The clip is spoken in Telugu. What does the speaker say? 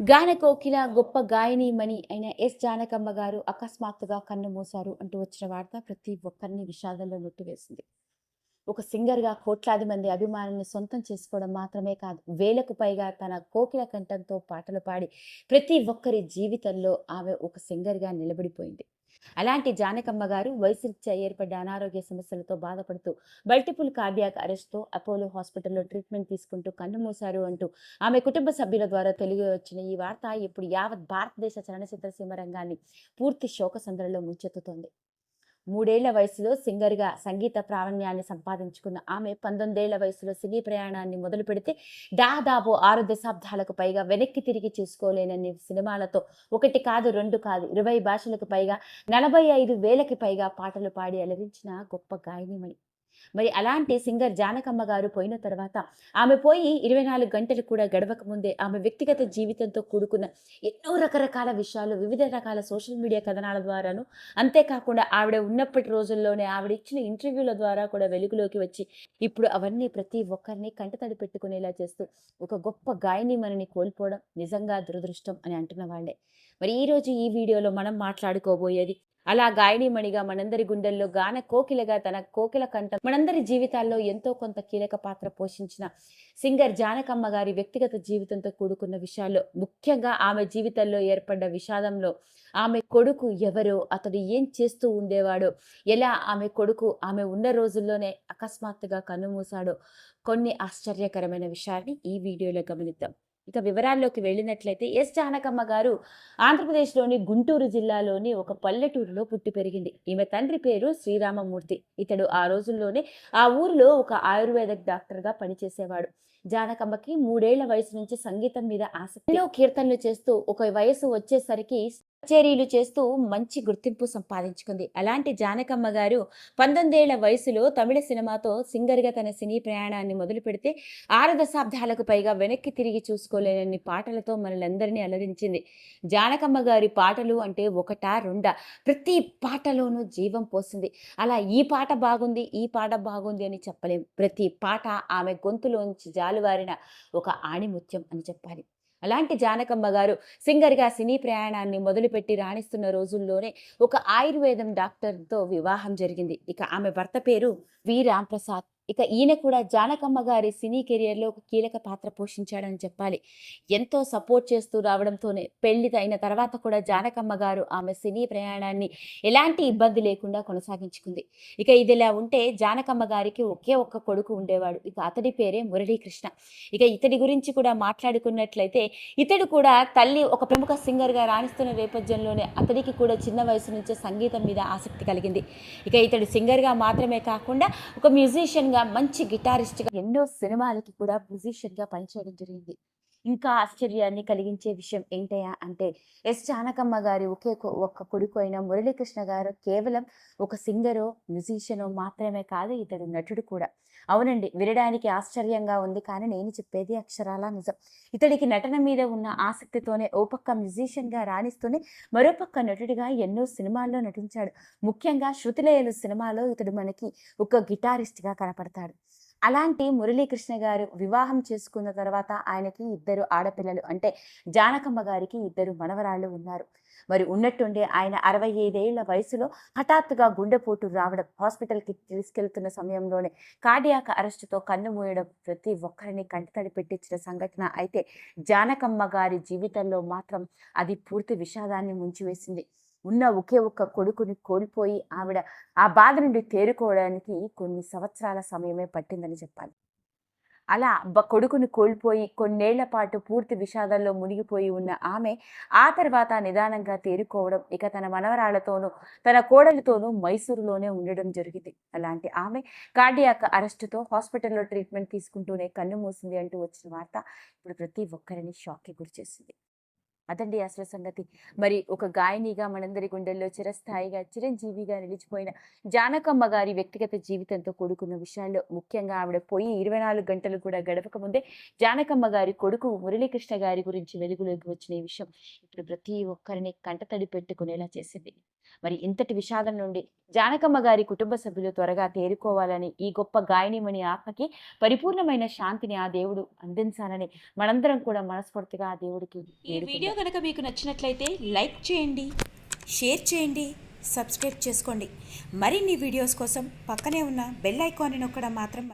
గాన కోకిల గొప్ప గాయనీమణి అయిన ఎస్ జానకమ్మ గారు అకస్మాత్తుగా కన్నుమూశారు అంటూ వచ్చిన వార్త ప్రతి ఒక్కరిని విషాదంలో నెట్టివేసింది. ఒక సింగర్‌గా కోట్లాది మంది అభిమానుల్ని సొంతం చేసుకోవడం మాత్రమే కాదు, వేలకు పైగా తన కోకిల కంఠంతో పాటలు పాడి ప్రతి ఒక్కరి జీవితంలో ఆమె ఒక సింగర్‌గా నిలబడిపోయింది. అలాంటి జానకమ్మ గారు వయసురీత్యా ఏర్పడ్డ అనారోగ్య సమస్యలతో బాధపడుతూ మల్టిపుల్ కార్డియాక్ అరెస్ట్‌తో అపోలో హాస్పిటల్‌లో ట్రీట్మెంట్ తీసుకుంటూ కన్నుమూశారు అంటూ ఆమె కుటుంబ సభ్యుల ద్వారా తెలియవచ్చిన ఈ వార్త ఇప్పుడు యావత్ భారతదేశ చలనచిత్ర సీమ రంగాన్ని పూర్తి శోకసంద్రంలో ముంచెత్తుతోంది. 3 ఏళ్ల వయసులో సింగర్‌గా సంగీత ప్రావీణ్యాన్ని సంపాదించుకున్న ఆమె 19 ఏళ్ల వయసులో సినీ ప్రయాణాన్ని మొదలుపెడితే దాదాపు 6 దశాబ్దాలకు పైగా వెనక్కి తిరిగి చూసుకోలేనన్ని సినిమాలతో, ఒకటి కాదు, 2 కాదు, 20 భాషలకు పైగా, 45,000కి పైగా పాటలు పాడి అలరించిన గొప్ప గాయనిమణి. మరి అలాంటి సింగర్ జానకమ్మ గారు పోయిన తర్వాత, ఆమె పోయి 24 గంటలు కూడా గడవక ముందే ఆమె వ్యక్తిగత జీవితంతో కూడుకున్న ఎన్నో రకరకాల విషయాలు వివిధ రకాల సోషల్ మీడియా కథనాల ద్వారాను, అంతేకాకుండా ఆవిడ ఉన్నప్పటి రోజుల్లోనే ఆవిడ ఇచ్చిన ఇంటర్వ్యూల ద్వారా కూడా వెలుగులోకి వచ్చి, ఇప్పుడు అవన్నీ ప్రతి ఒక్కరిని కంటతడి పెట్టుకునేలా చేస్తూ ఒక గొప్ప గాయనీమణిని కోల్పోవడం నిజంగా దురదృష్టం అని అంటున్న వాళ్ళే. మరి ఈరోజు ఈ వీడియోలో మనం మాట్లాడుకోబోయేది, అలా గాయనీమణిగా మనందరి గుండెల్లో గాన కోకిలగా తన కోకిల కంఠం మనందరి జీవితాల్లో ఎంతో కొంత కీలక పాత్ర పోషించిన సింగర్ జానకమ్మ గారి వ్యక్తిగత జీవితంతో కూడుకున్న విషయాల్లో, ముఖ్యంగా ఆమె జీవితంలో ఏర్పడ్డ విషాదంలో, ఆమె కొడుకు ఎవరో, అతడు ఏం చేస్తూ ఉండేవాడో, ఎలా ఆమె కొడుకు ఆమె ఉన్న రోజుల్లోనే అకస్మాత్తుగా కన్నుమూశాడో, కొన్ని ఆశ్చర్యకరమైన విషయాన్ని ఈ వీడియోలో గమనిద్దాం. ఇక వివరాల్లోకి వెళ్ళినట్లయితే, ఎస్ జానకమ్మ గారు ఆంధ్రప్రదేశ్‌లోని గుంటూరు జిల్లాలోని ఒక పల్లెటూరులో పుట్టి పెరిగింది. ఈమె తండ్రి పేరు శ్రీరామమూర్తి. ఇతడు ఆ రోజుల్లోనే ఆ ఊరిలో ఒక ఆయుర్వేదిక్ డాక్టర్‌గా పనిచేసేవాడు. జానకమ్మకి 3 ఏళ్ల వయసు నుంచి సంగీతం మీద ఆసక్తి. ఎన్నో కీర్తనలు చేస్తూ ఒక వయసు వచ్చేసరికి కచేరీలు చేస్తూ మంచి గుర్తింపు సంపాదించుకుంది. అలాంటి జానకమ్మ గారు 19 ఏళ్ల వయసులో తమిళ సినిమాతో సింగర్‌గా తన సినీ ప్రయాణాన్ని మొదలుపెడితే 6 దశాబ్దాలకు పైగా వెనక్కి తిరిగి చూసుకోలేనన్ని పాటలతో మనలందరినీ అలరించింది. జానకమ్మ గారి పాటలు అంటే ఒకటా రెండా, ప్రతి పాటలోనూ జీవం పోసింది. అలా ఈ పాట బాగుంది, ఈ పాట బాగుంది అని చెప్పలేం. ప్రతి పాట ఆమె గొంతులోంచి జాలువారిన ఒక ఆణిముత్యం అని చెప్పాలి. అలాంటి జానకమ్మ గారు సింగర్‌గా సినీ ప్రయాణాన్ని మొదలుపెట్టి రాణిస్తున్న రోజుల్లోనే ఒక ఆయుర్వేదం డాక్టర్‌తో వివాహం జరిగింది. ఇక ఆమె భర్త పేరు వి. రాంప్రసాద్. ఇక ఈయన కూడా జానకమ్మ గారి సినీ కెరియర్‌లో ఒక కీలక పాత్ర పోషించాడని చెప్పాలి. ఎంతో సపోర్ట్ చేస్తూ రావడంతోనే పెళ్లి అయిన తర్వాత కూడా జానకమ్మ గారు ఆమె సినీ ప్రయాణాన్ని ఎలాంటి ఇబ్బంది లేకుండా కొనసాగించుకుంది. ఇక ఇదిలా ఉంటే, జానకమ్మ గారికి ఒకే ఒక్క కొడుకు ఉండేవాడు. ఇక అతడి పేరే మురళీకృష్ణ. ఇక ఇతడి గురించి కూడా మాట్లాడుకున్నట్లయితే, ఇతడు కూడా తల్లి ఒక ప్రముఖ సింగర్‌గా రాణిస్తున్న నేపథ్యంలోనే అతడికి కూడా చిన్న వయసు నుంచే సంగీతం మీద ఆసక్తి కలిగింది. ఇక ఇతడు సింగర్‌గా మాత్రమే కాకుండా ఒక మ్యూజిషియన్‌గా, మంచి గిటారిస్ట్‌గా ఎన్నో సినిమాలకి కూడా మ్యూజిషియన్‌గా పనిచేయడం జరిగింది. ఇంకా ఆశ్చర్యాన్ని కలిగించే విషయం ఏంటయ్యా అంటే, ఎస్ జానకమ్మ గారి ఒక్క కొడుకు అయిన మురళీకృష్ణ గారు కేవలం ఒక సింగరో, మ్యూజిషియనో మాత్రమే కాదు, ఇతడు నటుడు కూడా. అవునండి, వినడానికి ఆశ్చర్యంగా ఉంది కానీ నేను చెప్పేది అక్షరాలా నిజం. ఇతడికి నటన మీద ఉన్న ఆసక్తితోనే ఓ పక్క మ్యూజిషియన్‌గా రాణిస్తూనే మరోపక్క నటుడిగా ఎన్నో సినిమాల్లో నటించాడు. ముఖ్యంగా 'శృతిలయలు' సినిమాలో ఇతడు మనకి ఒక గిటారిస్ట్‌గా కనపడతాడు. అలాంటి మురళీకృష్ణ గారు వివాహం చేసుకున్న తర్వాత ఆయనకి ఇద్దరు ఆడపిల్లలు, అంటే జానకమ్మ గారికి ఇద్దరు మనవరాళ్ళు ఉన్నారు. మరి ఉన్నట్టుండి ఆయన 65 ఏళ్ల వయసులో హఠాత్తుగా గుండెపోటు రావడం, హాస్పిటల్‌కి తీసుకెళ్తున్న సమయంలోనే కార్డియాక్ అరెస్ట్‌తో కన్ను మూయడం ప్రతి ఒక్కరిని కంటతడి పెట్టించిన సంఘటన. అయితే జానకమ్మ గారి జీవితంలో మాత్రం అది పూర్తి విషాదాన్ని ముంచివేసింది. ఉన్న ఒకే ఒక్క కొడుకుని కోల్పోయి ఆవిడ ఆ బాధ నుండి తేరుకోవడానికి కొన్ని సంవత్సరాల సమయమే పట్టిందని చెప్పాలి. అలా కొడుకుని కోల్పోయి కొన్నేళ్ల పాటు పూర్తి విషాదంలో మునిగిపోయి ఉన్న ఆమె ఆ తర్వాత నిదానంగా తేరుకోవడం, ఇక తన మనవరాళ్లతోనూ తన కోడలితోనూ మైసూరులోనే ఉండడం జరిగింది. అలాంటి ఆమె కార్డియాక్ అరెస్టుతో హాస్పిటల్‌లో ట్రీట్మెంట్ తీసుకుంటూనే కన్నుమూసింది అంటూ వచ్చిన వార్త ఇప్పుడు ప్రతి ఒక్కరిని షాక్‌కి గురిచేసింది. అదండి అసలు సంగతి. మరి ఒక గాయనిగా మనందరి గుండెల్లో చిరస్థాయిగా, చిరంజీవిగా నిలిచిపోయిన జానకమ్మ గారి వ్యక్తిగత జీవితంతో కూడుకున్న విషయాల్లో ముఖ్యంగా ఆవిడ పోయి 24 గంటలు కూడా గడవక ముందే జానకమ్మ గారి కొడుకు మురళీకృష్ణ గారి గురించి వెలుగులోకి వచ్చిన ఈ విషయం ఇప్పుడు ప్రతి ఒక్కరిని కంటతడి పెట్టుకునేలా చేసింది. మరి ఇంతటి విషాదం నుండి జానకమ్మ గారి కుటుంబ సభ్యులు త్వరగా తేరుకోవాలని, ఈ గొప్ప గాయనిమణి ఆత్మకి పరిపూర్ణమైన శాంతిని ఆ దేవుడు అందించాలని మనందరం కూడా మనస్ఫూర్తిగా ఆ దేవుడికి ఈ వీడియో వేడుకుందాం. కనుక మీకు నచ్చినట్లయితే లైక్ చేయండి, షేర్ చేయండి, సబ్స్క్రైబ్ చేసుకోండి. మరిన్ని వీడియోస్ కోసం పక్కనే ఉన్న బెల్ ఐకాన్ని నొక్కడం మాత్రం